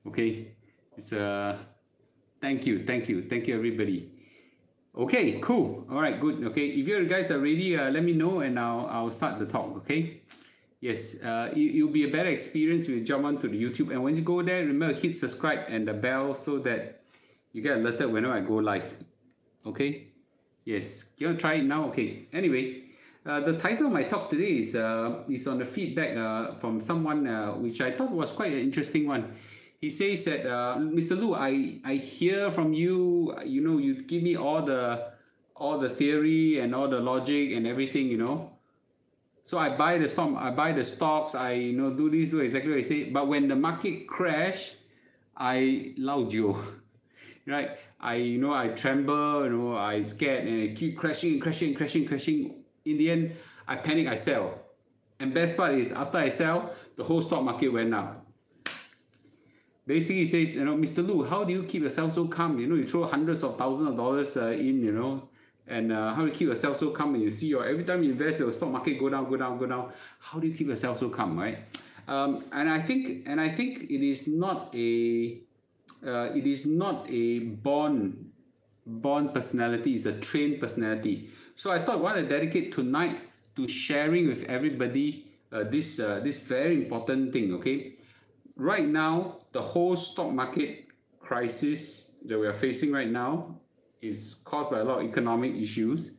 Okay, it's thank you everybody. Okay, cool. All right, good. Okay, if you guys are ready, let me know and I'll start the talk. Okay. Yes, it'll be a better experience when you jump onto the YouTube. And when you go there, remember hit subscribe and the bell so that you get alerted whenever I go live. Okay? Yes, you want to try it now? Okay. Anyway, the title of my talk today is on the feedback from someone which I thought was quite an interesting one. He says that, Mr. Lu, I hear from you, you give me all the theory and all the logic and everything. So I buy the stocks, I do this, do exactly what I say. But when the market crash, I loud you, right? I tremble, I scared, and I keep crashing. In the end, I panic, I sell. And best part is after I sell, the whole stock market went up. Basically, he says, Mr. Lu, how do you keep yourself so calm? You throw hundreds of thousands of dollars in, and how do you keep yourself so calm when you see every time you invest, the stock market go down? How do you keep yourself so calm, right? And I think it is not a born personality. It's a trained personality. So I thought I want to dedicate tonight to sharing with everybody this very important thing. Okay, right now the whole stock market crisis that we are facing right now is caused by a lot of economic issues.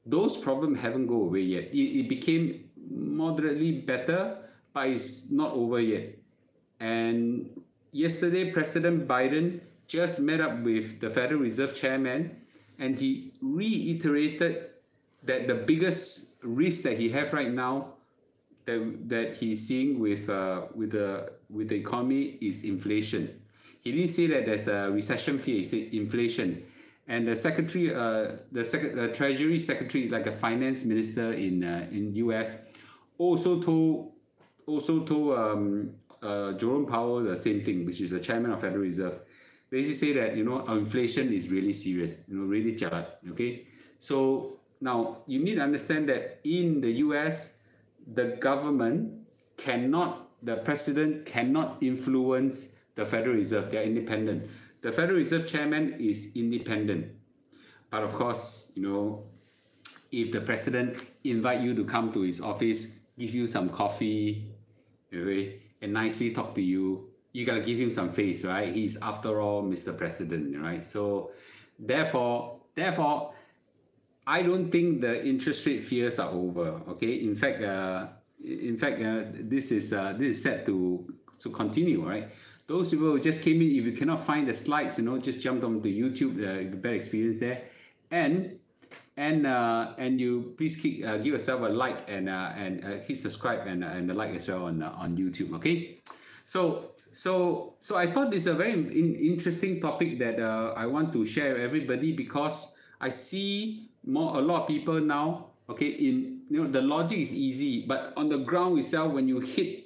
Those problems haven't gone away yet. It became moderately better, but it's not over yet. And yesterday, President Biden just met up with the Federal Reserve Chairman, and he reiterated that the biggest risk that he has right now that he's seeing with the economy is inflation. He didn't say that there's a recession fear. He said inflation. And the secretary, the Treasury Secretary, like a finance minister in US, also told Jerome Powell the same thing, which is the chairman of Federal Reserve. Basically say that our inflation is really serious, really jalat. Okay, so now you need to understand that in the US, the president cannot influence the Federal Reserve. They are independent. The Federal Reserve Chairman is independent. But of course, if the president invite you to come to his office, give you some coffee, and nicely talk to you, you gotta give him some face, right? He's after all Mr. President, right? So therefore, I don't think the interest rate fears are over. Okay, in fact, this is set to continue, right? Those people who just came in, if you cannot find the slides, just jump on the YouTube, the better experience there, and you please give yourself a like and hit subscribe and a like as well on YouTube. Okay, so I thought this is a very interesting topic that I want to share with everybody, because I see a lot of people now. Okay, the logic is easy, but on the ground itself, when you hit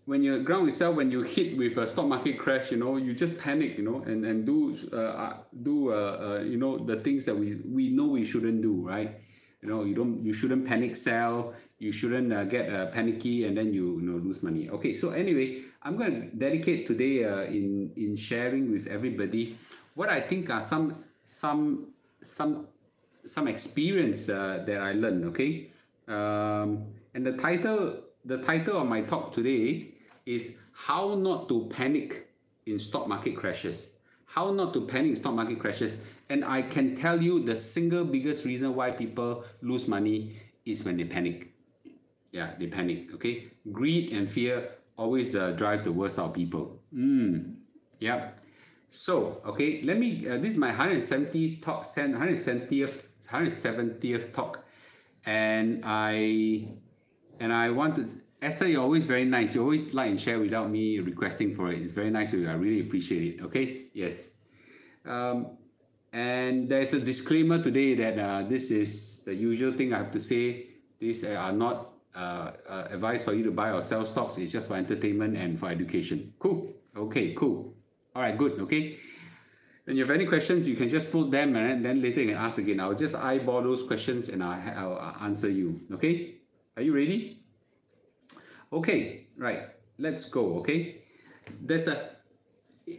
with a stock market crash, you just panic, and do the things that we know we shouldn't do, right? You shouldn't panic sell, you shouldn't get panicky and then you lose money. Okay, so anyway, I'm going to dedicate today in sharing with everybody what I think are some experience that I learned. Okay, and the title of my talk today is how not to panic in stock market crashes. How not to panic in stock market crashes. And I can tell you the single biggest reason why people lose money is when they panic. Yeah, they panic. Okay, greed and fear always drive the worst out of people. Yeah. So okay, let me. This is my 170th talk, 170th talk, and I want to. Esther, you're always very nice. You always like and share without me requesting for it. It's very nice of you. I really appreciate it. Okay, yes. And there's a disclaimer today that this is the usual thing I have to say. These are not advice for you to buy or sell stocks. It's just for entertainment and for education. Cool. Okay, cool. All right, good. Okay. And if you have any questions, you can just float them, and then later you can ask again. I'll just eyeball those questions and I'll answer you. Okay. Are you ready? Okay, right. Let's go. Okay. there's a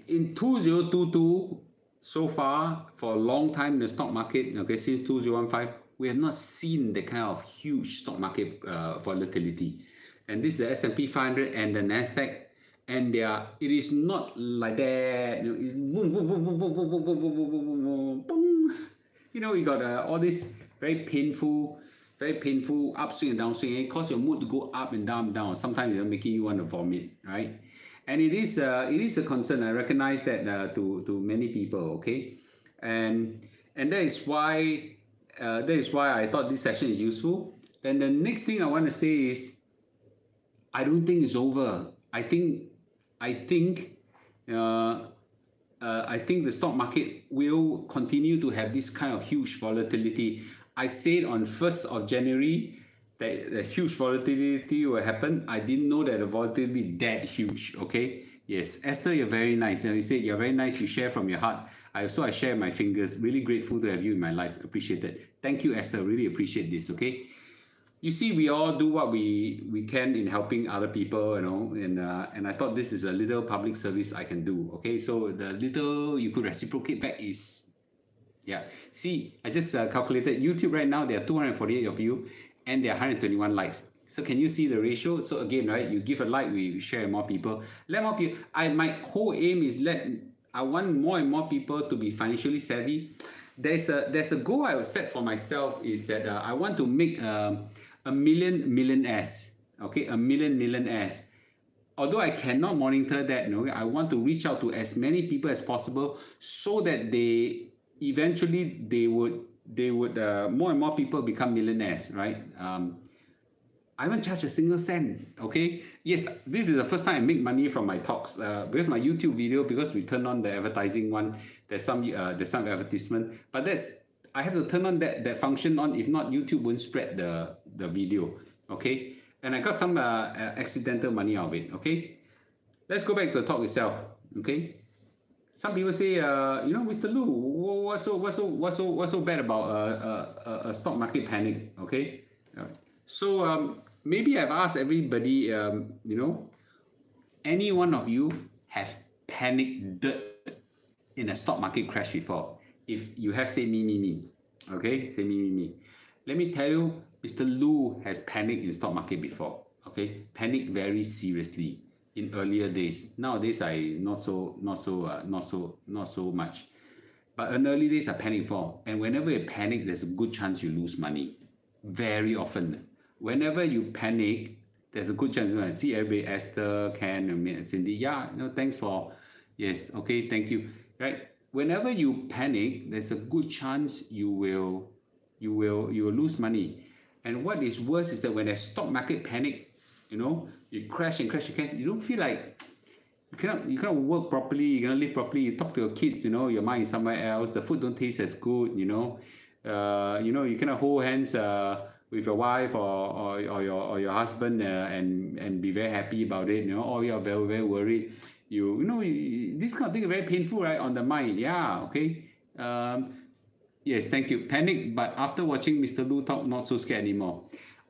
in 2022 so far for a long time in the stock market. Okay, since 2015, we have not seen the kind of huge stock market volatility. And this is the S&P 500 and the Nasdaq, and it is not like that. You know, it's boom, boom, boom, boom, boom, boom, boom, boom, boom, boom, boom, boom, boom. You know, you got all this very painful upswing and downswing. It causes your mood to go up and down, Sometimes it's making you want to vomit, right? And it is a concern. I recognize that to many people. Okay, and that is why I thought this session is useful. And the next thing I want to say is, I don't think it's over. I think the stock market will continue to have this kind of huge volatility. I said on 1st of January that the huge volatility will happen. I didn't know that the volatility would be that huge. Okay. Yes, Esther, you're very nice. And you said you're very nice. You share from your heart. I share my fingers. Really grateful to have you in my life. Appreciate it. Thank you, Esther. Really appreciate this. Okay. You see, we all do what we can in helping other people, you know, and I thought this is a little public service I can do. Okay, so the little you could reciprocate back is, yeah. See, I just calculated YouTube right now. There are 248 of you, and there are 121 likes. So can you see the ratio? So again, right, you give a like, we share more people. Let more people. My whole aim is I want more and more people to be financially savvy. There's a goal I will set for myself, is that I want to make a million millionaires. Okay, a million millionaires. Although I cannot monitor that, you know, I want to reach out to as many people as possible, so that they would more and more people become millionaires, right? I haven't charged a single cent. Okay, yes, this is the first time I make money from my talks, because my YouTube video, because we turn on the advertising one, there's some advertisement, but I have to turn on that function on. If not, YouTube won't spread the video. Okay, and I got some accidental money out of it. Okay, let's go back to the talk itself. Okay, some people say, you know, Mr. Lu, what's so bad about a stock market panic? Okay, so maybe I've asked everybody, you know, any one of you have panicked in a stock market crash before? If you have, say me. Okay, say me. Let me tell you, Mr. Lu has panicked in stock market before. Okay, panicked very seriously in earlier days. Nowadays, I not so much. But in early days, I panicked for. And whenever you panic, there's a good chance you lose money. Very often. Whenever you panic, there's a good chance. I see everybody, Esther, Ken, Cindy. Yeah, no, thanks for, yes, okay, thank you. Right? Whenever you panic, there's a good chance you will lose money. And what is worse is that when a stock market panic, you know, you crash, you don't feel like you cannot work properly, you cannot live properly, you talk to your kids, you know, your mind is somewhere else, the food don't taste as good, you know, you cannot hold hands with your wife or your husband and be very happy about it, you know, or you're very, very worried. You know, this kind of thing is very painful, right, on the mind. Yeah, okay. Yes, thank you. Panic, but after watching Mr. Lu talk, not so scared anymore.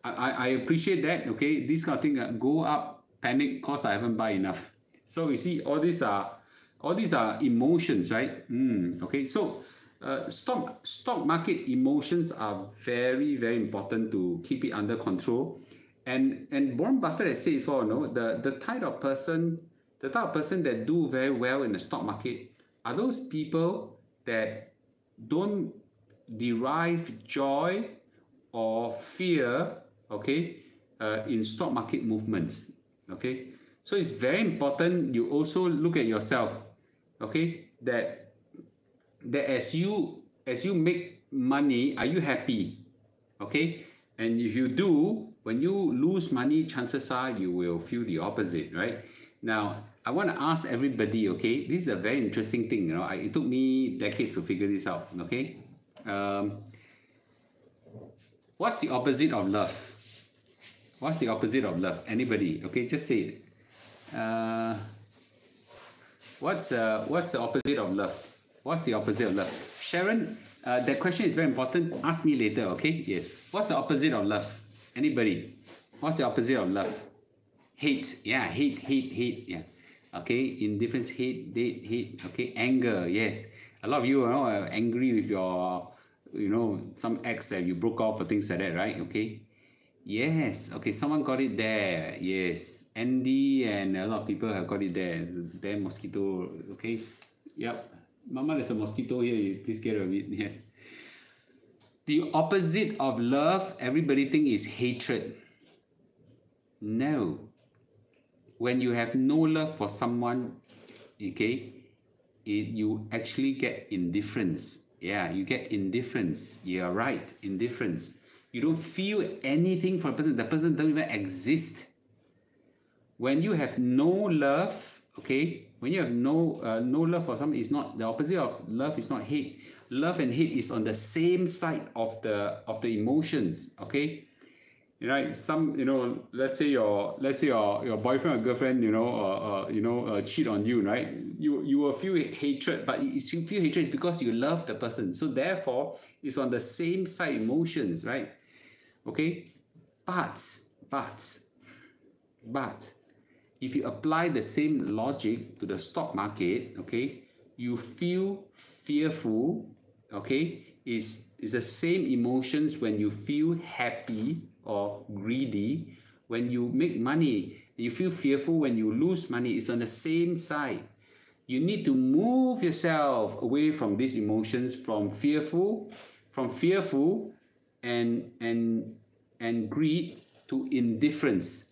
I appreciate that, okay. This kind of thing, go up, panic, cause I haven't buy enough. So you see, all these are emotions, right? Okay, so stock market emotions are very, very important to keep it under control. And Warren Buffett has said before, no, the type of person that do very well in the stock market are those people that don't derive joy or fear, okay, in stock market movements. Okay, so it's very important you also look at yourself, okay, that as you make money, are you happy? Okay, and if you do, when you lose money, chances are you will feel the opposite, right? Now, I want to ask everybody, okay, this is a very interesting thing, you know, it took me decades to figure this out, okay? What's the opposite of love? What's the opposite of love? Anybody? Okay, just say it. What's the opposite of love? What's the opposite of love? Sharon, that question is very important. Ask me later, okay? Yes. What's the opposite of love? Anybody? What's the opposite of love? Hate. Yeah, hate. Yeah. Okay, indifference, hate, okay, anger, yes. A lot of you are angry with your, some ex that you broke off or things like that, right? Okay. Yes, okay, someone got it there. Yes. Andy and a lot of people have got it there. Damn mosquito, okay? Yep. Mama, there's a mosquito here. Please get rid of it. Yes. The opposite of love, everybody think is hatred. No. When you have no love for someone, okay, you actually get indifference. Yeah, you get indifference. You're right, indifference. You don't feel anything for the person doesn't even exist. When you have no love, okay, when you have no love for someone, it's not the opposite of love is not hate. Love and hate is on the same side of the emotions, okay? Right, some let's say your boyfriend or girlfriend cheat on you, right? You will feel hatred, but you feel hatred is because you love the person, so therefore it's on the same side emotions, right? Okay, but if you apply the same logic to the stock market, okay, you feel fearful, okay, is the same emotions when you feel happy or greedy. When you make money, you feel fearful. When you lose money, it's on the same side. You need to move yourself away from these emotions, from fearful and greed to indifference.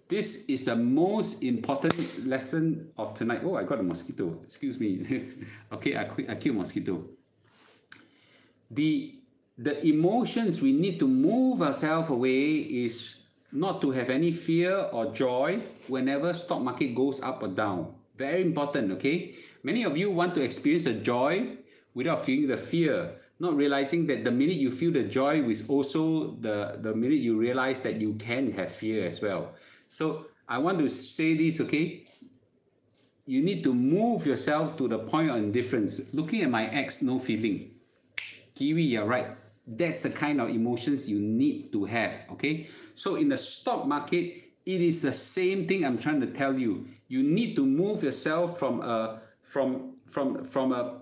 This is the most important lesson of tonight. Oh, I got a mosquito. Excuse me. Okay, I killed mosquito. The emotions we need to move ourselves away is not to have any fear or joy whenever stock market goes up or down. Very important, okay? Many of you want to experience the joy without feeling the fear, not realizing that the minute you feel the joy is also the minute you realize that you can have fear as well. So I want to say this, okay? You need to move yourself to the point of indifference. Looking at my ex, no feeling. Kiwi, you're right. That's the kind of emotions you need to have, okay? So in the stock market, it is the same thing I'm trying to tell you. You need to move yourself from a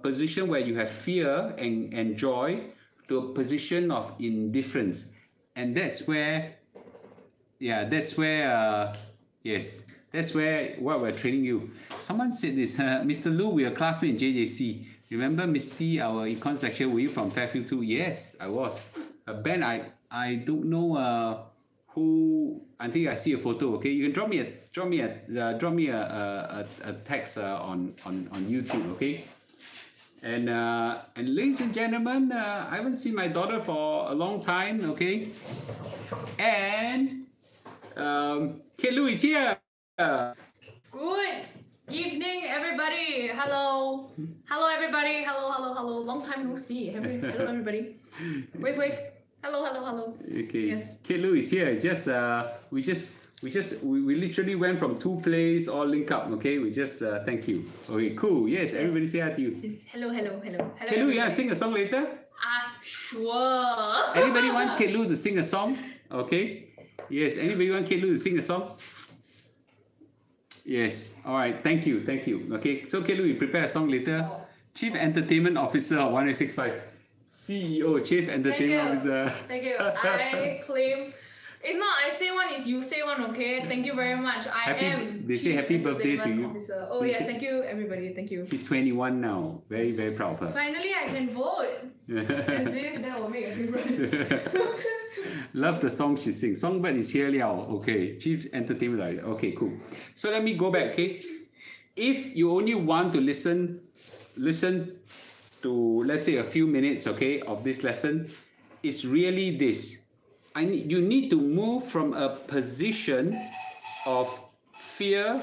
position where you have fear and joy to a position of indifference. And that's where, yeah, that's where, yes, that's where what we're training you. Someone said this, Mr. Lu, we are classmates in JJC. Remember Misty, our econs lecturer, were you from Fairfield too? Yes, I was. Ben, I don't know who. I think I see a photo. Okay, you can drop me a text on YouTube. Okay, and ladies and gentlemen, I haven't seen my daughter for a long time. Okay, and Kate Lou is here. Good evening, everybody. Hello everybody. Hello. Long time no see. Hello everybody. Wave. Hello. Okay. Yes. Kate Lou is here. We literally went from two plays all link up. Okay. We just thank you. Okay. Cool. Yes. Everybody say hi to you. Yes. Hello. Kate Lou, yeah, sing a song later. Sure. Anybody want Kate Lou to sing a song? Okay. Yes. Anybody want Kate Lou to sing a song? Yes. All right. Thank you. Okay. So, Kelu, you prepare a song later. Oh. Chief Entertainment Officer of 1865. CEO, Chief Entertainment Officer. Thank you. I claim. It's not I say one, it's you say one, okay? Thank you very much. They say happy birthday to you. Officer. Oh, yes. Thank you, everybody. Thank you. She's 21 now. Very proud of her. Finally, I can vote. As if that will make a difference. Love the song she sings. Songbird is here liao. Okay. Chief Entertainment Officer. Okay, cool. So let me go back, okay? If you only want to listen to, let's say, a few minutes, okay, of this lesson, it's really this. You need to move from a position of fear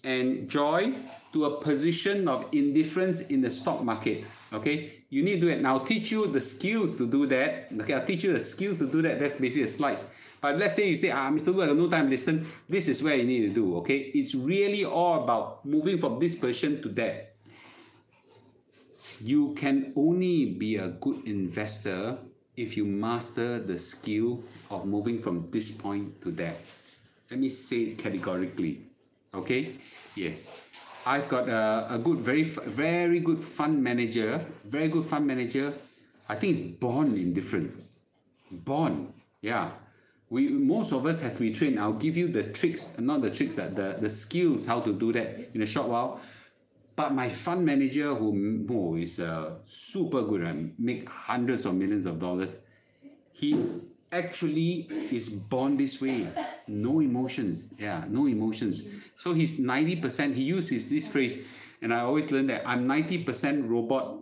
and joy to a position of indifference in the stock market, okay? You need to do it. Now, I'll teach you the skills to do that. Okay, I'll teach you the skills to do that. That's basically the slides. But let's say you say, Mr. Lu, I have no time to listen. This is where you need to do, okay? It's really all about moving from this position to that. You can only be a good investor if you master the skill of moving from this point to that. Let me say it categorically, okay? Yes. I've got a good, very good fund manager, very good fund manager. I think it's born indifferent. Born, yeah. Most of us have to be trained. I'll give you the tricks, not the tricks, the skills how to do that in a short while. But my fund manager, who is super good and make hundreds of millions of dollars, he actually is born this way. No emotions. Yeah, no emotions. So he's 90%. He uses this phrase, and I always learn that I'm 90% robot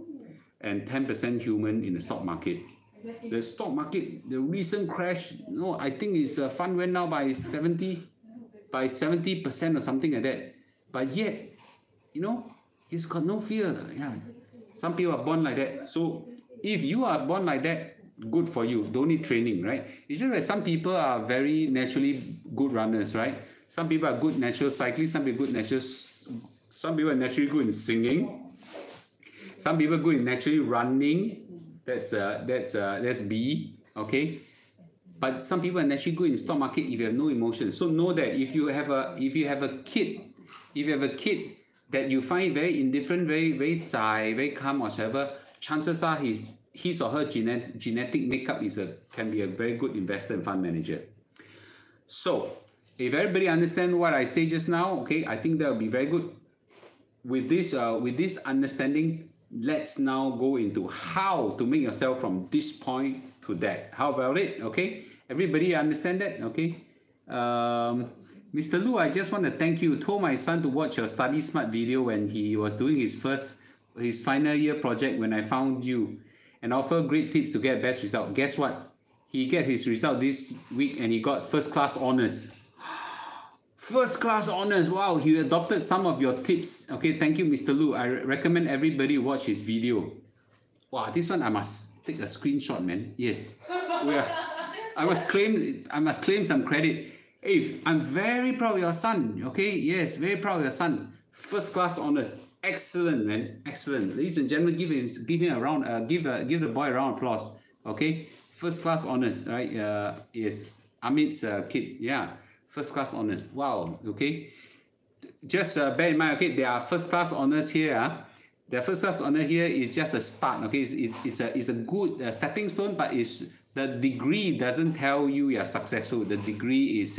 and 10% human in the stock market. The stock market, the recent crash, no, I think his fund went down by 70% or something like that. But yet, you know, he's got no fear. Yeah, some people are born like that. So if you are born like that, good for you. Don't need training, right? It's just that some people are very naturally good runners, right? Some people are good natural cyclists. Some people are naturally good in singing. Some people are good in naturally running. That's B, okay. But some people are naturally good in stock market if you have no emotions. So know that if you have a kid that you find very indifferent, very very calm or whatever, chances are his or her genetic makeup can be a very good investor and fund manager. So if everybody understand what I say just now, okay, I think that will be very good. With this understanding, let's now go into how to make yourself from this point to that. How about it? Okay, everybody understand that? Okay. Mr. Lu, I just want to thank you. Told my son to watch your Study Smart video when he was doing his final year project when I found you, and offer great tips to get best result. Guess what? He get his result this week and he got first class honors. First class honors. Wow, he adopted some of your tips. Okay, thank you, Mr. Lu. I recommend everybody watch his video. Wow, this one I must take a screenshot, man. Yes. I must claim some credit. Hey, I'm very proud of your son. Okay, yes, very proud of your son. First class honors. Excellent, man. Excellent. Ladies and gentlemen, give him a round. Give the boy a round of applause. Okay, first class honors. Right? Yes, Amit's kid. Yeah. First class honors. Wow. Okay. Just bear in mind. Okay, there are first class honors here. The first class honor here is just a start. Okay, it's a good stepping stone, but the degree doesn't tell you you're successful. The degree is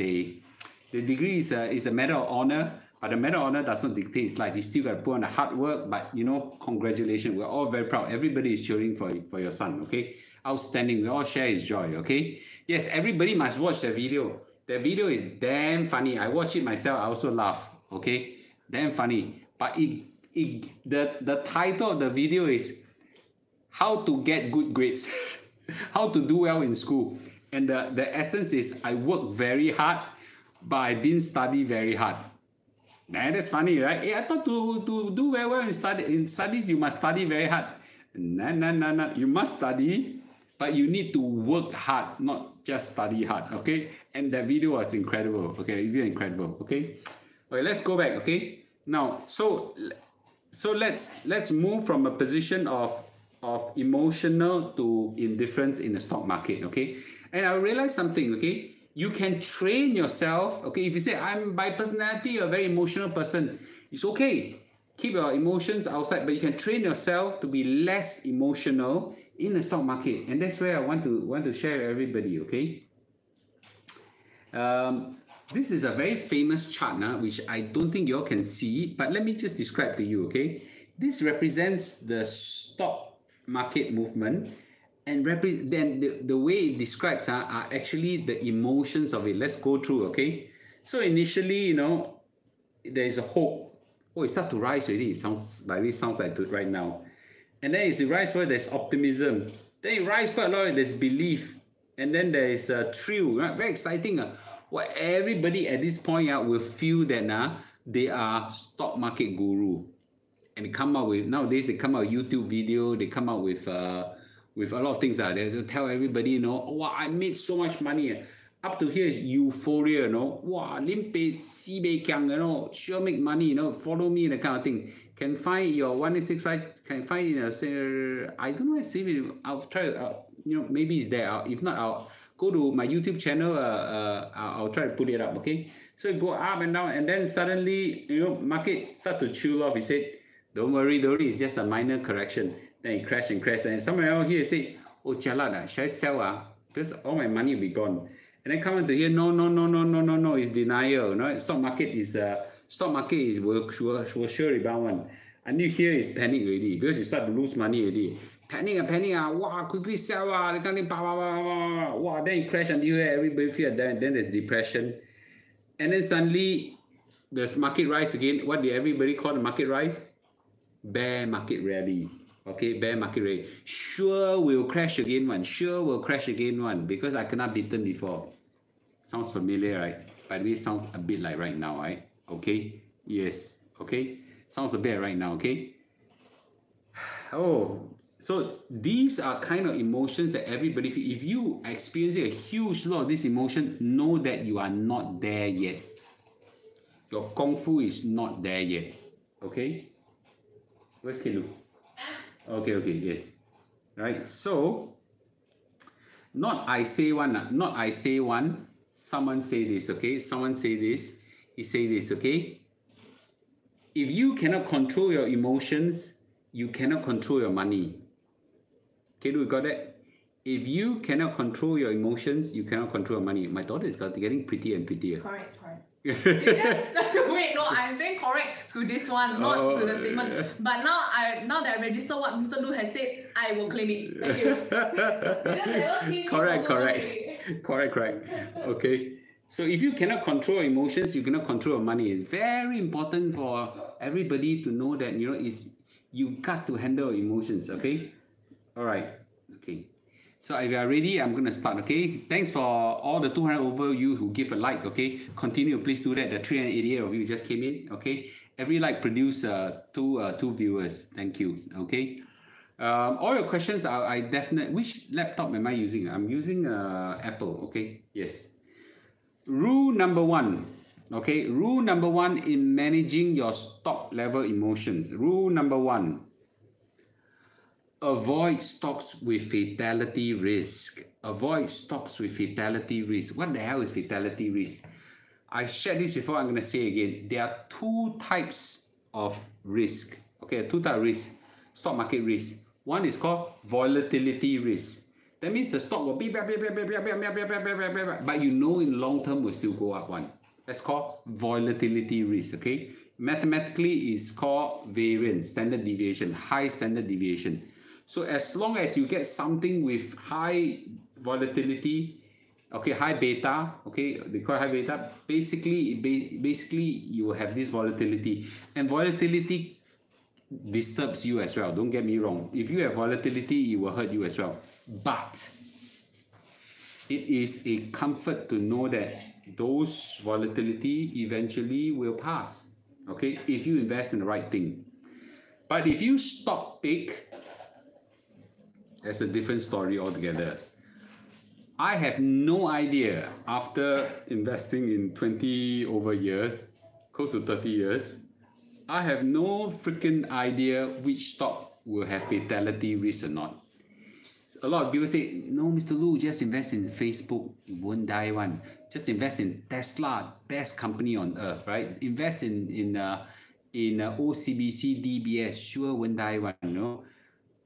a matter of honor, but the matter of honor does not dictate his life. You still got to put on the hard work. But you know, congratulations. We're all very proud. Everybody is cheering for your son. Okay, outstanding. We all share his joy. Okay. Yes, everybody must watch the video. The video is damn funny. I watch it myself. I also laugh. Okay, damn funny. But the title of the video is how to get good grades, how to do well in school, and the essence is I work very hard, but I didn't study very hard. Man, that's funny, right? Hey, I thought to do very well in studies you must study very hard. No. You must study, but you need to work hard, not just study hard. Okay, and that video was incredible. Okay, really incredible. Okay, let's go back. Okay, now so let's move from a position of emotional to indifference in the stock market. Okay, and I realized something. Okay, you can train yourself. Okay, if you say I'm by personality a very emotional person, it's okay. Keep your emotions outside, but you can train yourself to be less emotional in the stock market, and that's where I want to share with everybody. Okay, this is a very famous chart now, which I don't think you all can see, but let me just describe to you. Okay, this represents the stock market movement, and then the way it describes are actually the emotions of it. Let's go through. Okay, so initially, you know, there is a hope. Oh, it starts to rise already. It sounds like it right now. And then as it rises further, there's optimism. Then it rises quite a lot, there's belief. And then there is a thrill, right? Very exciting. Well, everybody at this point will feel that they are stock market guru. And nowadays they come out with YouTube video, they come out with a lot of things. They tell everybody, you know, wow, I made so much money. Up to here is euphoria, you know. Wow, limpe, sibei kiang, you know, sure make money, you know, follow me, that kind of thing. Can find your 1865, can find I don't know, I see it. I'll try, you know, maybe it's there. If not, I'll go to my YouTube channel. I'll try to put it up, okay? So it go up and down, and then suddenly, market start to chill off. He said, don't worry, it's just a minor correction. Then it crashed and crashed, and somewhere out here say, oh, chalat, should I sell? Because all my money will be gone. And then come on to here, no, it's denial. No, stock market is will sure rebound one. And you here is panic already because you start to lose money already. Panic, wow, quickly sell, then it crash until everybody fear. Then there's depression. And then suddenly, there's market rise again. What did everybody call the market rise? Bear market rally. Okay, bear market rally. Sure will crash again one. Because I cannot beaten before. Sounds familiar, right? By the way, sounds a bit like right now, right? Okay, yes, okay. Sounds a bit right now, okay? Oh, so these are kind of emotions that everybody feel. If you experience a huge lot of this emotion, know that you are not there yet. Your Kung Fu is not there yet. Okay? Where's Kelu? Okay, yes. Right, so, not I say one, someone say this, okay? Someone say this, he say this, okay? If you cannot control your emotions, you cannot control your money. Okay, you got that? If you cannot control your emotions, you cannot control your money. My daughter is getting prettier and prettier. Correct. Wait, no, I'm saying correct to this one, not to the statement. But now that I register what Mr. Lu has said, I will claim it. Thank you. Because never seen Correct. Okay. So if you cannot control emotions, you cannot control your money. It's very important for everybody to know that you got to handle emotions. Okay. All right. Okay. So if you are ready, I'm going to start, okay? Thanks for all the 200 over you who give a like, okay? Continue, please do that. The 388 of you just came in, okay? Every like produce two viewers. Thank you, okay? All your questions, I definitely... Which laptop am I using? I'm using Apple, okay? Yes. Rule number one, okay? Rule number one in managing your stock level emotions. Rule number one. Avoid stocks with fatality risk. Avoid stocks with fatality risk. What the hell is fatality risk? I shared this before, I'm going to say again. There are two types of risk. Okay, two types of risk. Stock market risk. One is called volatility risk. That means the stock will be, but in long term will still go up one. That's called volatility risk, okay? Mathematically, it's called variance, standard deviation, high standard deviation. So as long as you get something with high volatility, okay, high beta, okay, they call it high beta, basically you will have this volatility. And volatility disturbs you as well, don't get me wrong. If you have volatility, it will hurt you as well. But it is a comfort to know that those volatility eventually will pass, okay, if you invest in the right thing. But if you stock pick, that's a different story altogether. I have no idea, after investing in 20 over years, close to 30 years, I have no freaking idea which stock will have fatality risk or not. A lot of people say, no, Mr. Lu, just invest in Facebook, you won't die one. Just invest in Tesla, best company on earth, right? Invest in OCBC, DBS, sure won't die one, you know.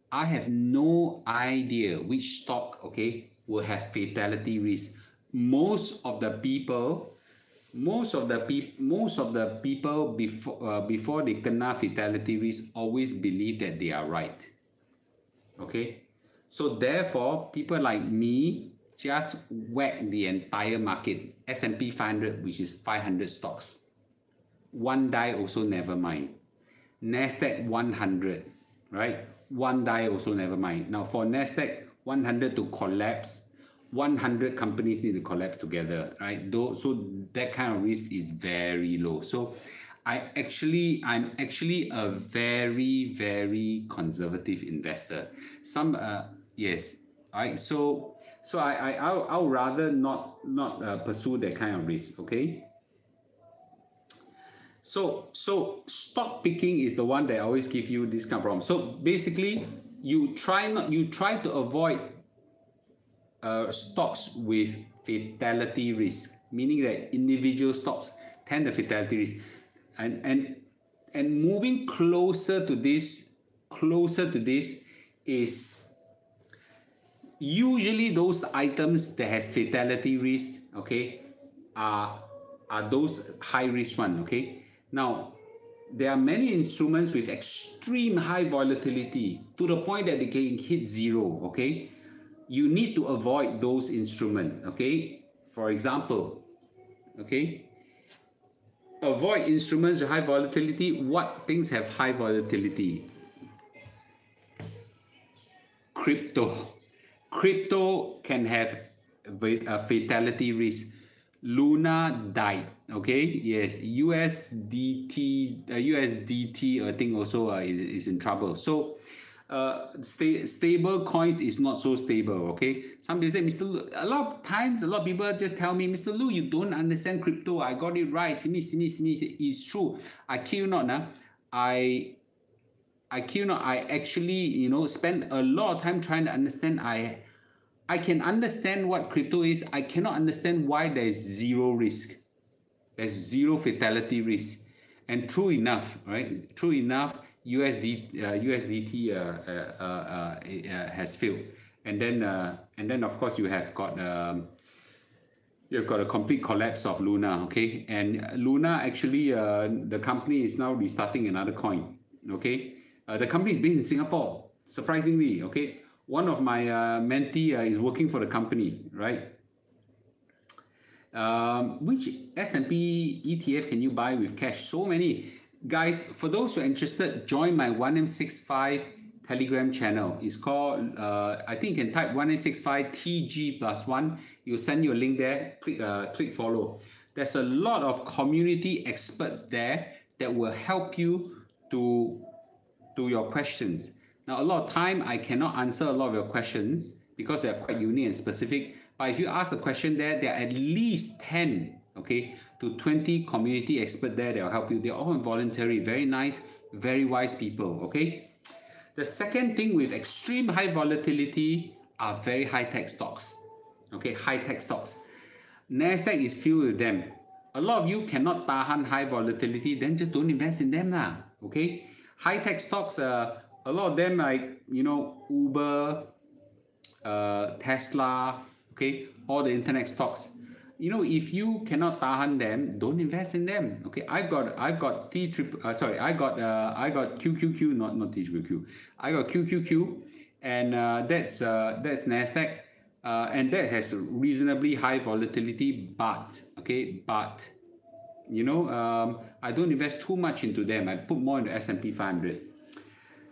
I have no idea which stock, okay, will have fatality risk. Most of the people before they kena fatality risk always believe that they are right. Okay, so therefore people like me just whack the entire market, S&P 500, which is 500 stocks. One die also never mind. Nasdaq 100, right? One die also never mind. Now for Nasdaq 100 to collapse, 100 companies need to collapse together, right? So that kind of risk is very low. So I'm actually a very, very conservative investor. Yes, right. So I'll rather not pursue that kind of risk. Okay. So stock picking is the one that always give you this kind of problem. So basically, you try to avoid stocks with fatality risk, meaning that individual stocks 10 the fatality risk. And moving closer to this is usually those items that has fatality risk, okay, are those high risk one, okay. Now there are many instruments with extreme high volatility to the point that they can hit zero, okay. You need to avoid those instruments, okay. For example, okay, avoid instruments with high volatility. What things have high volatility? Crypto can have a fatality risk. Luna died, okay. Yes, USDT I think also is in trouble. So stable coins is not so stable, okay. Some people say, Mr. Lu, a lot of times a lot of people just tell me, Mr. Lu, you don't understand crypto. I got it right. It's true. I kid you not, I actually, spend a lot of time trying to understand. I can understand what crypto is. I cannot understand why there is zero risk. There's zero fatality risk. And true enough, right? True enough, USDT has failed. And then of course you have got a complete collapse of Luna, okay? And Luna actually, the company is now restarting another coin, okay? The company is based in Singapore, surprisingly, okay? One of my mentee is working for the company, right? Which S&P ETF can you buy with cash? So many. Guys, for those who are interested, join my 1M65 Telegram channel. It's called, I think you can type 1M65 TG+1. You'll send you a link there. Click follow. There's a lot of community experts there that will help you to your questions. Now, a lot of time, I cannot answer a lot of your questions because they're quite unique and specific. But if you ask a question there are at least 10, okay, to 20 community experts there that will help you. They're all voluntary, very nice, very wise people, okay? The second thing with extreme high volatility are very high-tech stocks, okay, high-tech stocks. Nasdaq is filled with them. A lot of you cannot tahan high volatility, then just don't invest in them now, okay? High-tech stocks, a lot of them like, Uber, Tesla, okay, all the internet stocks. If you cannot tahan them, don't invest in them. Okay, I got QQQ, not TQQQ. I got QQQ, and that's Nasdaq, and that has reasonably high volatility. But I don't invest too much into them. I put more into S&P 500.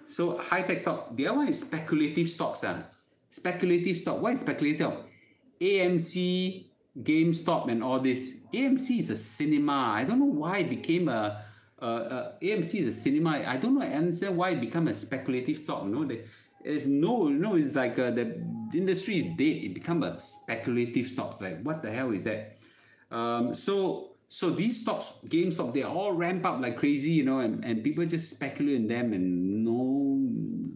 So high-tech stock. The other one is speculative stocks. Speculative stock. What is speculative? AMC, GameStop, and all this. AMC is a cinema. I don't know why it became AMC is a cinema. I don't know. I understand why it became a speculative stock. It's like the industry is dead. It become a speculative stock. Like, what the hell is that? So these stocks, GameStop, they all ramp up like crazy, and people just speculate in them and no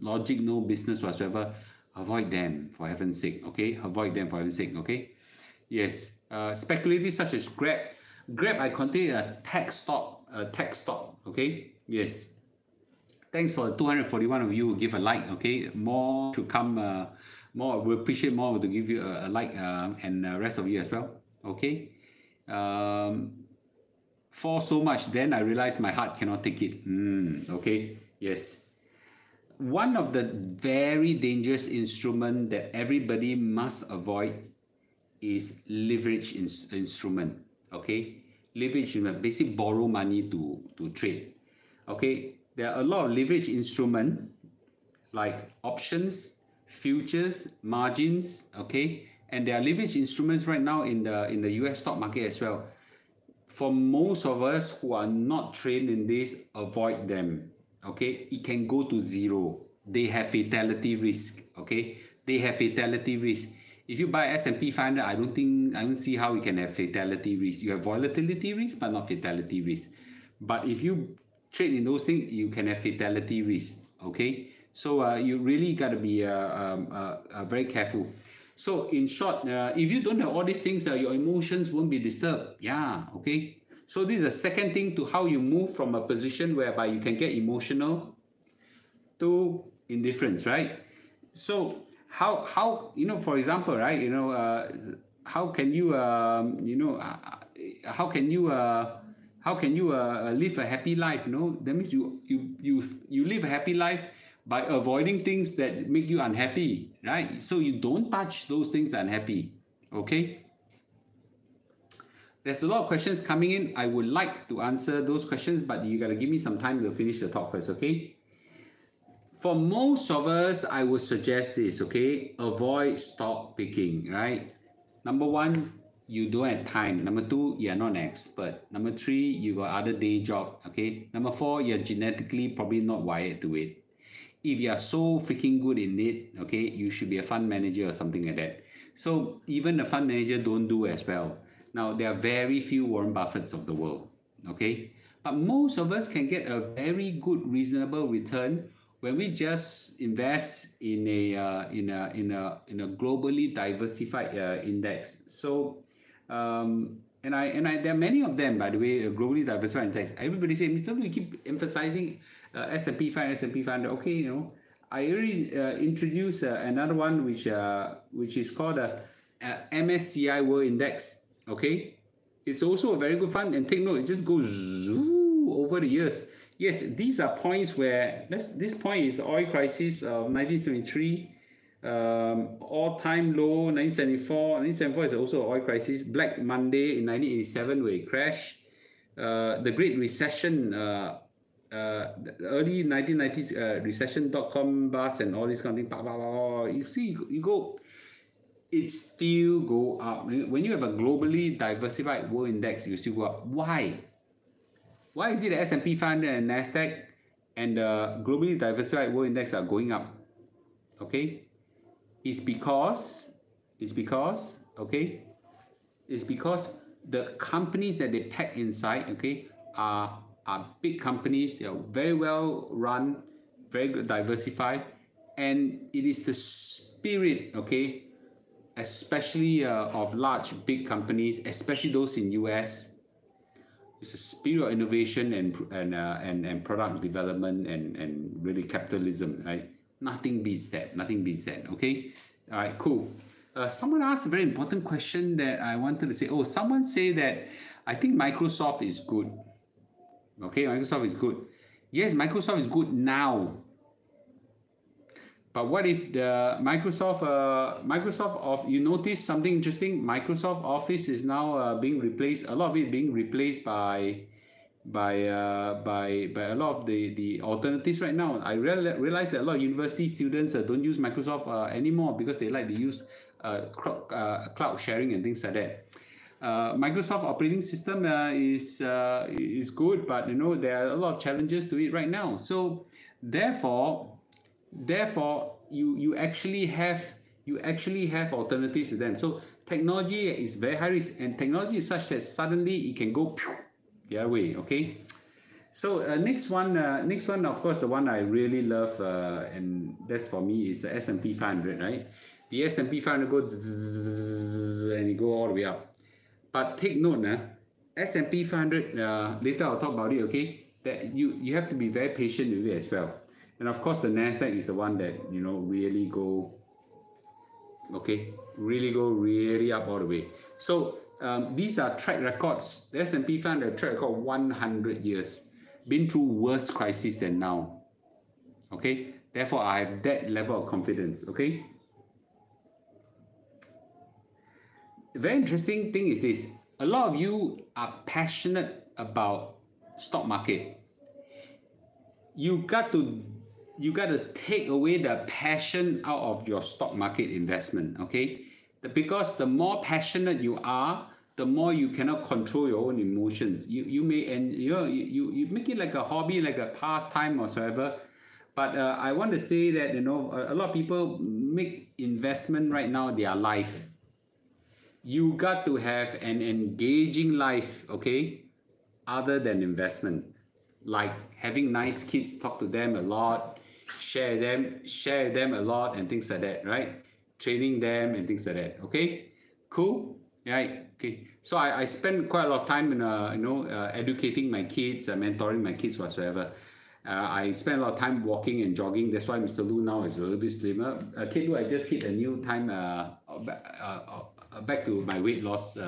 logic, no business whatsoever. Avoid them, for heaven's sake, okay? Avoid them, for heaven's sake, okay? Yes. Speculative such as Grab. Grab, I consider a tech stock, okay? Yes. Thanks for 241 of you who give a like, okay? More to come, we'll appreciate more to give you a like, and the rest of you as well, okay? Fall so much, then I realized my heart cannot take it. Okay, yes. One of the very dangerous instruments that everybody must avoid is leverage instrument. Okay, leverage instrument, basically borrow money to trade. Okay, there are a lot of leverage instruments like options, futures, margins. Okay, and there are leverage instruments right now in the US stock market as well. For most of us who are not trained in this, avoid them. Okay, it can go to zero. They have fatality risk. Okay, they have fatality risk. If you buy S&P 500, I don't see how you can have fatality risk. You have volatility risk, but not fatality risk. But if you trade in those things, you can have fatality risk. Okay, so you really got to be very careful. So in short, if you don't have all these things, your emotions won't be disturbed. Yeah, okay. So this is the second thing to how you move from a position whereby you can get emotional to indifference, right? So how you know, for example, right, you know, how can you you know, how can you live a happy life? You know, that means you live a happy life by avoiding things that make you unhappy, right? So you don't touch those things that are unhappy. Okay, there's a lot of questions coming in. I would like to answer those questions, but you gotta give me some time to finish the talk first. Okay, for most of us, I would suggest this. Okay, avoid stock picking, right? Number one, you don't have time. Number two, you're not an expert. Number three, you got other day job. Okay. Number four, you're genetically probably not wired to it. If you are so freaking good in it, okay, you should be a fund manager or something like that. So even the fund manager don't do as well. Now, there are very few Warren Buffetts of the world. Okay. But most of us can get a very good, reasonable return when we just invest in a globally diversified index. So, there are many of them, by the way, a globally diversified index. Everybody say, Mr. Lu, you keep emphasizing S&P 500, S&P 500. Okay, you know, I already introduced another one which is called a Msci World Index. Okay, it's also a very good fund, and take note, it just goes zoo over the years. Yes, these are points where this point is the oil crisis of 1973, all-time low 1974. 1974 is also an oil crisis. Black Monday in 1987 where it crashed. The Great Recession, the early 1990s recession, dot-com bust and all this kind of thing. You see, you go, it still go up. When you have a globally diversified world index, you still go up. Why? Why is it the S&P 500 and NASDAQ and the globally diversified world index are going up? Okay, it's because the companies that they pack inside, okay, are big companies. They are very well run, very good, diversified, and it is the spirit, okay, especially of large big companies, especially those in US. It's a spirit of innovation and product development and really capitalism, right? Nothing beats that. Nothing beats that. Okay. All right. Cool. Someone asked a very important question that I wanted to say. Oh, someone say that I think Microsoft is good. Okay, Microsoft is good. Yes, Microsoft is good now. But what if the Microsoft you notice something interesting? Microsoft Office is now being replaced. A lot of it being replaced by a lot of the alternatives right now. I realize that a lot of university students don't use Microsoft anymore because they like to use cloud sharing and things like that. Microsoft operating system is good, but you know there are a lot of challenges to it right now. So therefore you actually have alternatives to them. So technology is very high risk, and technology is such that suddenly it can go the other way. Okay, so next one of course the one I really love, and that's for me, is the S&P 500, right? The S&P 500 goes and it go all the way up. But take note, S&P 500, later I'll talk about it, okay, that you have to be very patient with it as well. And of course, the NASDAQ is the one that, you know, really go really up all the way. So these are track records. The S&P 500 track record 100 years. Been through worse crisis than now. Okay? Therefore, I have that level of confidence. Okay? Very interesting thing is this. A lot of you are passionate about stock market. You got to take away the passion out of your stock market investment, okay? Because the more passionate you are, the more you cannot control your own emotions. You may, and you make it like a hobby, like a pastime or whatever. But I want to say that, you know, a lot of people make investment right now their life. You got to have an engaging life, okay, other than investment, like having nice kids, talk to them a lot, share them a lot and things like that, right? Training them and things like that. Okay, cool. Right. Okay, So I spend quite a lot of time in educating my kids, mentoring my kids whatsoever. I spend a lot of time walking and jogging. That's why Mr. Lu now is a little bit slimmer. Kid Lu, I just hit a new time back to my weight loss.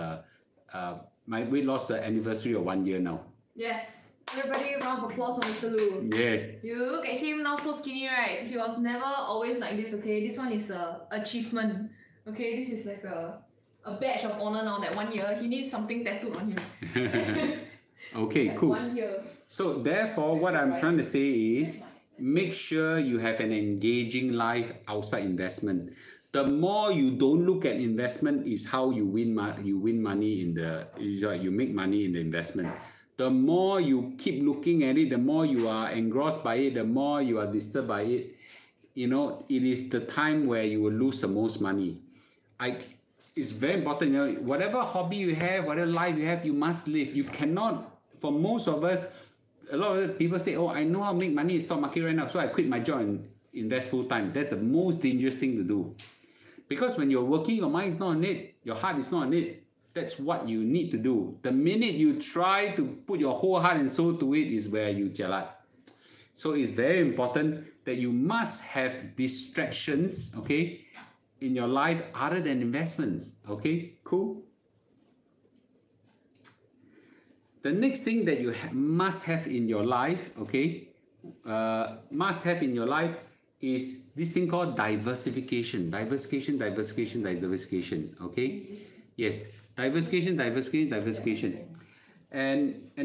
My weight loss anniversary of 1 year now. Yes. Everybody round of applause for Mr. Lu. Yes. You look at him now so skinny, right? He was never always like this, okay? This one is a achievement. Okay, this is like a badge of honor now that 1 year. He needs something tattooed on him. Okay, like cool. 1 year. So therefore, what I'm trying to say is, make sure you have an engaging life outside investment. The more you don't look at investment is how you win money in the you make money in the investment. The more you keep looking at it, the more you are engrossed by it, the more you are disturbed by it. It is the time where you will lose the most money. It's very important. Whatever hobby you have, whatever life you have, you must live. You cannot. For most of us, a lot of people say, "Oh, I know how to make money in the stock market right now, so I quit my job and invest full time." That's the most dangerous thing to do. Because when you're working, your mind is not on it, your heart is not on it. That's what you need to do. The minute you try to put your whole heart and soul to it is where you jalat. So it's very important that you must have distractions, okay, in your life other than investments. Okay, cool. The next thing that you must have in your life, okay, is this thing called diversification. Diversification, okay? Yes, diversification. And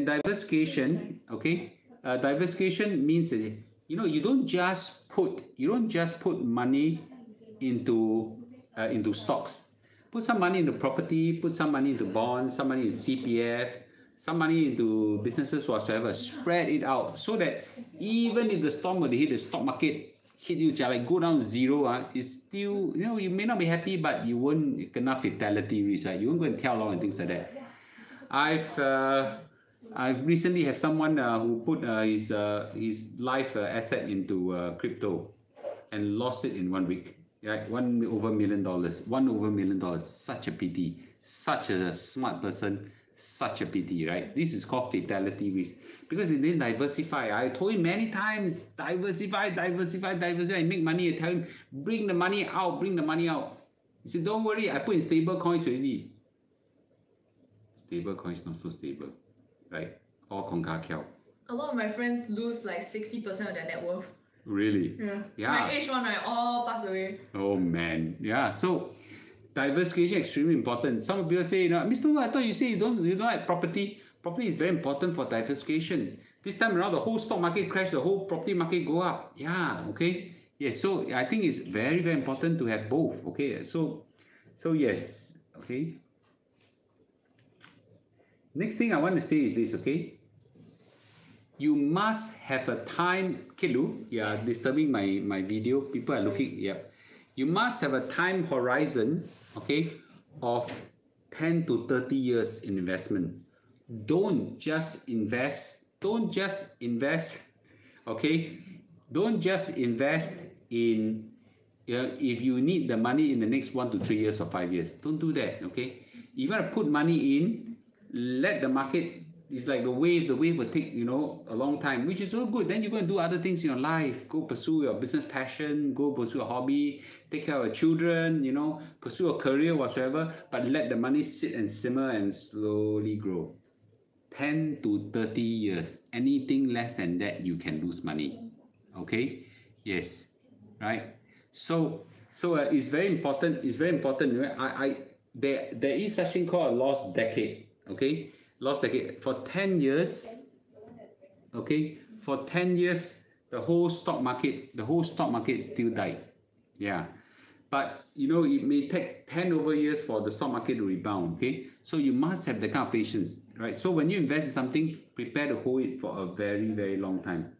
diversification, okay? Diversification means that, you don't just put money into stocks. Put some money into property, put some money into bonds, some money in CPF, some money into businesses whatsoever. Spread it out so that even if the storm were to hit the stock market, hit you, like go down to zero, it's still, you may not be happy, but you won't kena fatality risk, right? You won't go and tell long and things like that. I've recently have someone who put his life asset into crypto and lost it in 1 week. Right? $1 over million. Such a pity. Such a smart person. Such a pity, right? This is called fatality risk. Because he didn't diversify. I told him many times, diversify, and make money. I tell him, bring the money out. He said, don't worry, I put in stable coins already. Stable coins not so stable, right? All conga kiao. A lot of my friends lose like 60% of their net worth. Really? Yeah. My age one, right, all pass away. Oh man, yeah. So diversification is extremely important. Some people say, Mr. Wu, I thought you say you don't like property. Property is very important for diversification. This time around, the whole stock market crashed, the whole property market go up. Yeah, okay. Yes, so I think it's very, very important to have both. Okay, so yes, okay. Next thing I want to say is this, okay. You must have a time, Kilu, yeah, disturbing my video. People are looking, yeah. You must have a time horizon, okay, of 10 to 30 years in investment. Don't just invest, okay? Don't just invest in, if you need the money in the next 1 to 3 years or 5 years. Don't do that, okay? You want to put money in, let the market, it's like the wave will take, a long time, which is so good. Then you're going to do other things in your life. Go pursue your business passion, go pursue a hobby, take care of your children, pursue a career whatsoever, but let the money sit and simmer and slowly grow. 10 to 30 years. Anything less than that, you can lose money. Okay? Yes. Right? So it's very important. There is such thing called a lost decade. Okay? Lost decade. For 10 years, okay? For 10 years, the whole stock market still died. Yeah. But it may take 10 over years for the stock market to rebound, okay? So you must have the kind of patience, right? So when you invest in something, prepare to hold it for a very, very long time.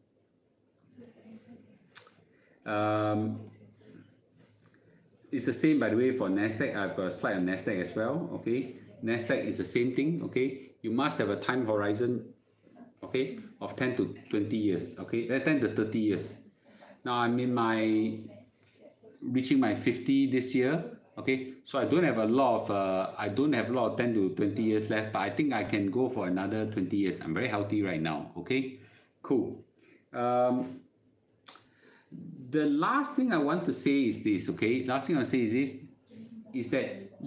It's the same, by the way, for Nasdaq. I've got a slide on Nasdaq as well, okay? Nasdaq is the same thing, okay? You must have a time horizon, okay, of 10 to 20 years, okay? 10 to 30 years. Now I'm reaching my 50 this year, Okay, so I don't have a lot of 10 to 20 years left, but I think I can go for another 20 years. I'm very healthy right now. Okay, cool. The last thing I want to say is this. Okay, last thing I want to say is this, is that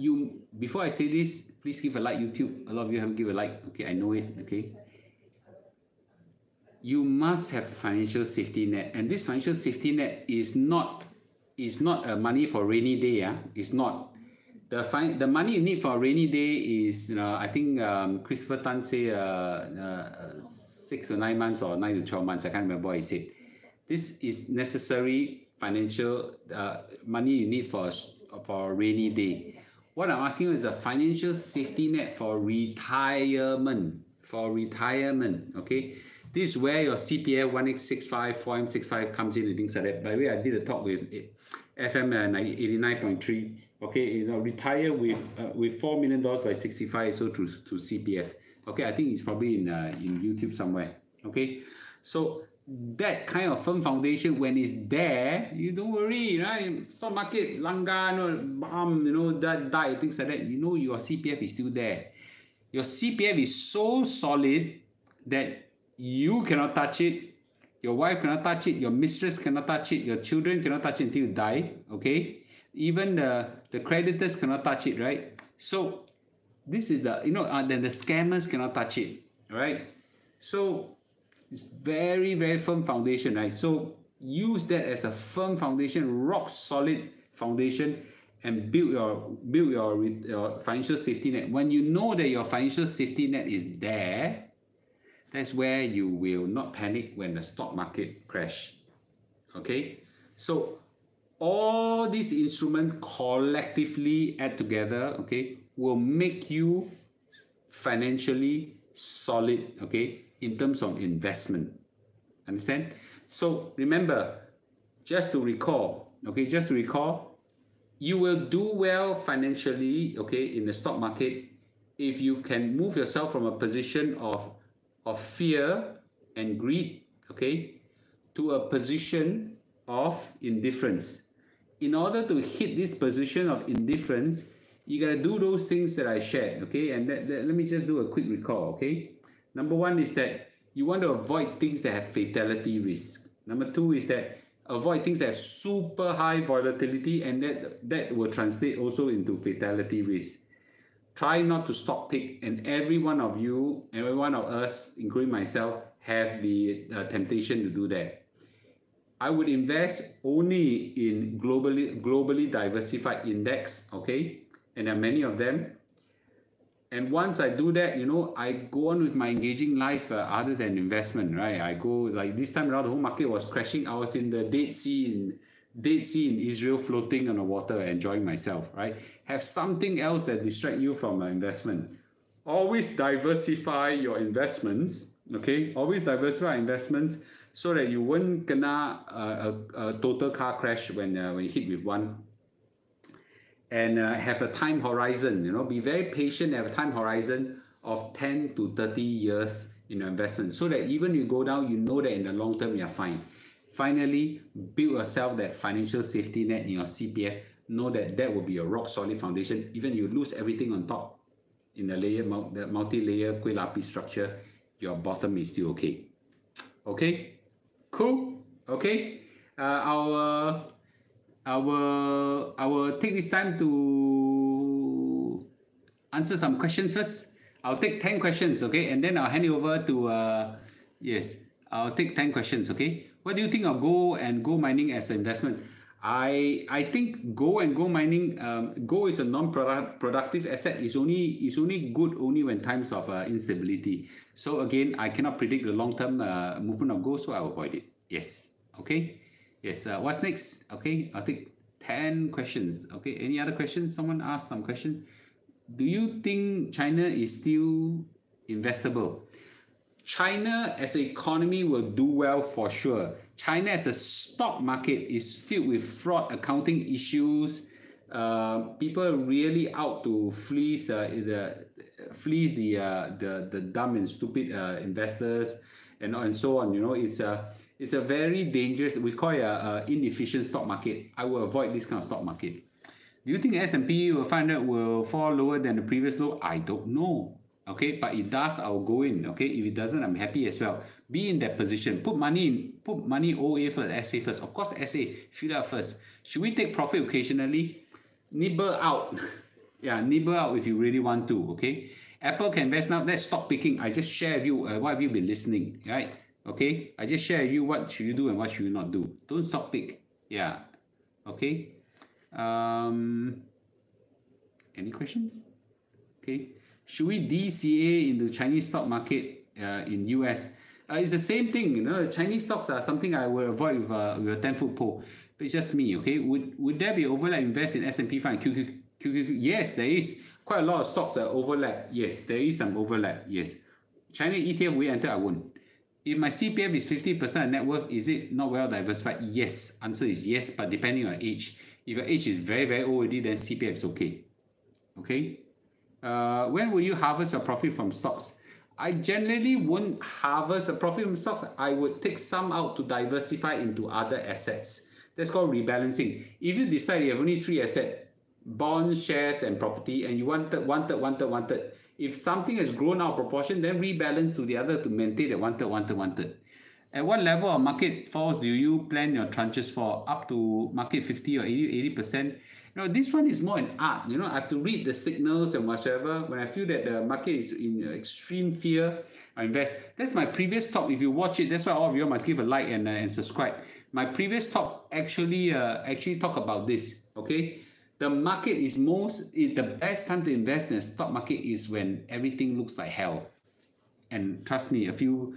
before I say this, please give a like. YouTube, a lot of you haven't given a like. Okay, I know it. Okay, you must have financial safety net, and this financial safety net is not a money for rainy day. Yeah, it's not. The money you need for a rainy day is, I think Christopher Tan say 6 or 9 months or 9 to 12 months. I can't remember what he said. This is necessary financial money you need for a rainy day. What I'm asking you is a financial safety net for retirement. Okay, this is where your CPF 1865, 4M65 comes in and things like that. By the way, I did a talk with FM 89.3. Okay, retire with $4 million by 65, so to CPF. Okay, I think it's probably in YouTube somewhere. Okay, so that kind of firm foundation, when it's there, you don't worry, right? Stock market langgan, bomb, that die, things like that. Your CPF is still there. Your CPF is so solid that you cannot touch it, your wife cannot touch it, your mistress cannot touch it, your children cannot touch it until you die. Okay, even the creditors cannot touch it, right? So this is then the scammers cannot touch it, right? So it's very, very firm foundation, right? So use that as a firm foundation, rock solid foundation, and build your financial safety net. When you know that your financial safety net is there, that's where you will not panic when the stock market crash. Okay, so all these instruments collectively add together, okay, will make you financially solid, okay, in terms of investment. Understand? So remember, just to recall, you will do well financially, okay, in the stock market if you can move yourself from a position of fear and greed, okay, to a position of indifference. In order to hit this position of indifference, you gotta do those things that I shared, okay? And let me just do a quick recall, okay? Number one is that you want to avoid things that have fatality risk. Number two is that avoid things that have super high volatility, and that will translate also into fatality risk. Try not to stock pick, and every one of you, every one of us, including myself, have the temptation to do that. I would invest only in globally diversified index, okay? And there are many of them. And once I do that, I go on with my engaging life other than investment, right? I go, like this time around, the whole market was crashing. I was in the Dead Sea in Israel, floating on the water, enjoying myself, right? Have something else that distract you from investment. Always diversify your investments, okay? Always diversify investments so that you won't kena a total car crash when you hit with one. And have a time horizon, be very patient, have a time horizon of 10 to 30 years in your investment, so that even you go down, you know that in the long term you're fine. Finally, build yourself that financial safety net in your CPF. Know that will be a rock solid foundation. Even you lose everything on top in the multi-layer kueh lapis structure, your bottom is still okay. Okay, cool. Okay, I will take this time to answer some questions first. I'll take 10 questions, okay, and then I'll hand it over to yes, I'll take 10 questions, okay. What do you think of gold and gold mining as an investment? I think gold and gold mining, gold is a non-productive asset. It's only good only when times of instability. So again, I cannot predict the long-term movement of gold, so I will avoid it. Yes, okay. Yes, what's next? Okay, I'll take 10 questions. Okay, any other questions? Someone asked some question. Do you think China is still investable? China as an economy will do well for sure. China as a stock market is filled with fraud, accounting issues. People really out to fleece the dumb and stupid investors and so on. It's a very dangerous, we call it an inefficient stock market. I will avoid this kind of stock market. Do you think S&P 500 will fall lower than the previous low? I don't know. Okay, but it does, I'll go in. Okay, if it doesn't, I'm happy as well. Be in that position. Put money in. Put money OA first, SA first. Of course, SA. Fill out first. Should we take profit occasionally? Nibble out. Yeah, nibble out if you really want to. Okay. Apple can invest now. Let's stop picking. I just share with you what have you been listening, right? Okay. I just share with you what should you do and what should you not do. Don't stop pick. Yeah. Okay. Any questions? Okay. Should we DCA into Chinese stock market in US? It's the same thing. You know, Chinese stocks are something I will avoid with a 10-foot pole. But it's just me. Okay. Would there be overlap invest in S&P 500? Yes, there is. Quite a lot of stocks that overlap. Yes, there is some overlap. Yes. China ETF we enter, I won't. If my CPF is 50% net worth, is it not well diversified? Yes. Answer is yes, but depending on age. If your age is very, very old already, then CPF is okay. Okay. When will you harvest a profit from stocks? I generally won't harvest a profit from stocks. I would take some out to diversify into other assets. That's called rebalancing. If you decide you have only 3 assets, bonds, shares, and property, and you wanted. If something has grown out of proportion, then rebalance to the other to maintain that wanted. At what level of market falls do you plan your tranches for? Up to market 50 or 80%? Now, this one is more an art. You know, I have to read the signals and whatsoever. When I feel that the market is in extreme fear, I invest. That's my previous talk. If you watch it, that's why all of you must give a like and subscribe. My previous talk actually talk about this. Okay. The market is the best time to invest in the stock market is when everything looks like hell. And trust me, a few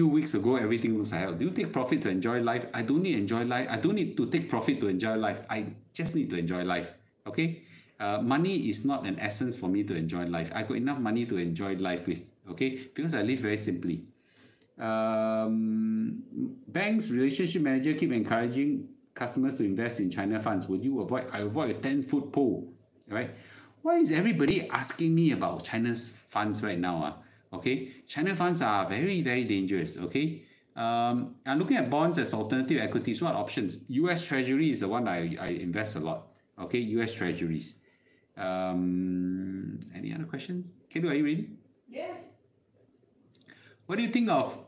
weeks ago, everything looks like hell. Do you take profit to enjoy life? I don't need to enjoy life. I don't need to take profit to enjoy life. I just need to enjoy life. Okay? Money is not an essence for me to enjoy life. I got enough money to enjoy life with. Okay? Because I live very simply. Banks, relationship manager keep encouraging customers to invest in China funds. Would you avoid? I avoid a 10-foot pole. Right? Why is everybody asking me about China's funds right now? Okay, China funds are very, very dangerous. Okay, I'm looking at bonds as alternative equities. What options? US Treasury is the one I invest a lot. Okay, US Treasuries. Any other questions? Kedu, are you ready? Yes. What do you think of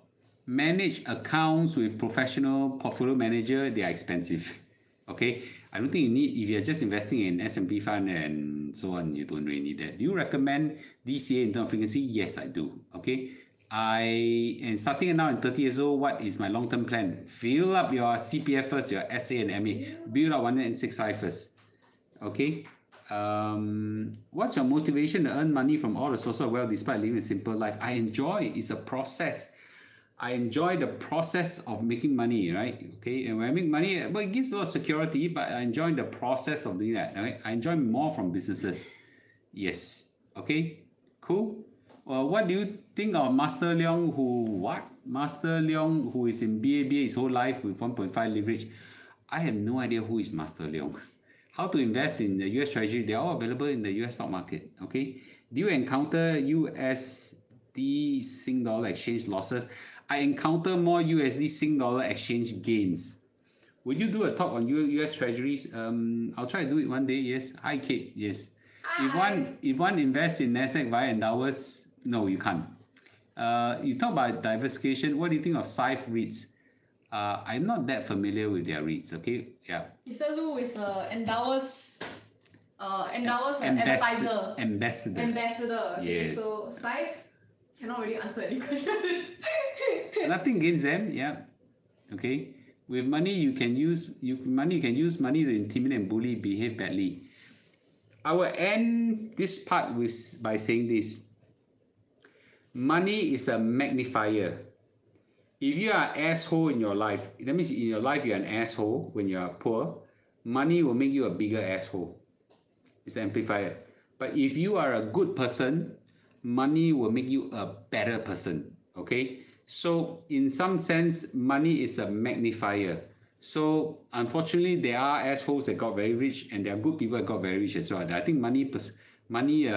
managed accounts with professional portfolio manager? They are expensive. Okay, I don't think you need, if you're just investing in S&P 500 and so on, you don't really need that. Do you recommend DCA in terms of frequency? Yes, I do. Okay, I am starting now in 30 years old. What is my long-term plan? Fill up your CPF first, your SA and MA. Build up 106i first. Okay. What's your motivation to earn money from all the sources of wealth despite living a simple life? I enjoy. It's a process. I enjoy the process of making money, right? Okay, and when I make money, well, it gives a lot of security, but I enjoy the process of doing that, right? I enjoy more from businesses. Yes. Okay, cool. What do you think of Master Leong Master Leong, who is in BABA his whole life with 1.5 leverage? I have no idea who is Master Leong. How to invest in the US Treasury? They are all available in the US stock market, okay? Do you encounter USD Sing Dollar exchange losses? I encounter more USD Sing Dollar exchange gains. Would you do a talk on US Treasuries? I'll try to do it one day. Yes. Hi, Kate. Yes. Hi. If one invests in Nasdaq via endowers, no, you can't. You talk about diversification. What do you think of SIFE REITs? I'm not that familiar with their REITs. Okay. Yeah. Mr. Lu is endowers advisor. Ambassador. Okay. Yes. So SIFE cannot really answer any questions. Nothing against them, yeah. Okay. With money, you can use money to intimidate and bully, behave badly. I will end this part by saying this. Money is a magnifier. If you are an asshole in your life, that means in your life you're an asshole when you are poor, money will make you a bigger asshole. It's an amplifier. But if you are a good person, money will make you a better person. Okay? So in some sense, money is a magnifier. So unfortunately, there are assholes that got very rich, and there are good people that got very rich as well. I think money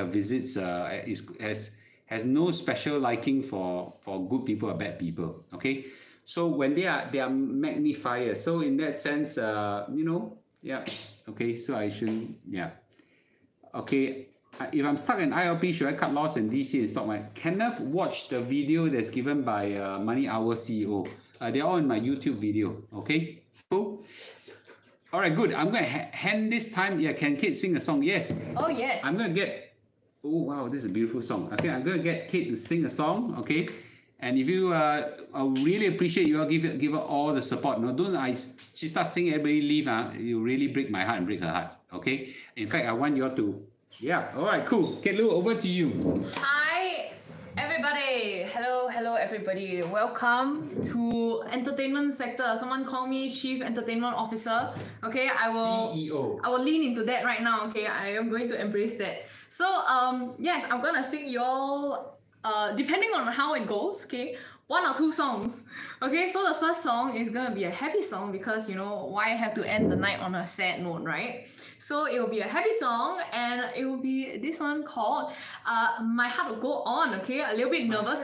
visits has no special liking for good people or bad people. Okay, so when they are magnifiers. So in that sense, you know, Yeah. Okay, so I shouldn't. Yeah. Okay. If I'm stuck in ILP, should I cut loss in DC and stop my? Kenneth, watch the video that's given by Money Hour CEO. They're all in my YouTube video. Okay. Cool. All right. Good. I'm gonna hand this time. Yeah. Can Kate sing a song? Yes. Oh yes. I'm gonna get. Oh wow, this is a beautiful song. Okay, I'm gonna get Kate to sing a song. Okay. And if you, I really appreciate you all give her all the support. No, don't she start singing, everybody leave. You really break my heart and break her heart. Okay. In fact, I want you all to. Yeah. All right. Cool. Kate Lu, over to you. Hi, everybody. Hello, everybody. Welcome to entertainment sector. Someone call me Chief Entertainment Officer. Okay, I will. CEO. I will lean into that right now. Okay, I am going to embrace that. So yes, I'm gonna sing you all. Depending on how it goes, okay, 1 or 2 songs. Okay, so the first song is gonna be a happy song because you know why have to end the night on a sad note, right? So it will be a happy song and it will be this one called My Heart Will Go On. Okay, a little bit nervous.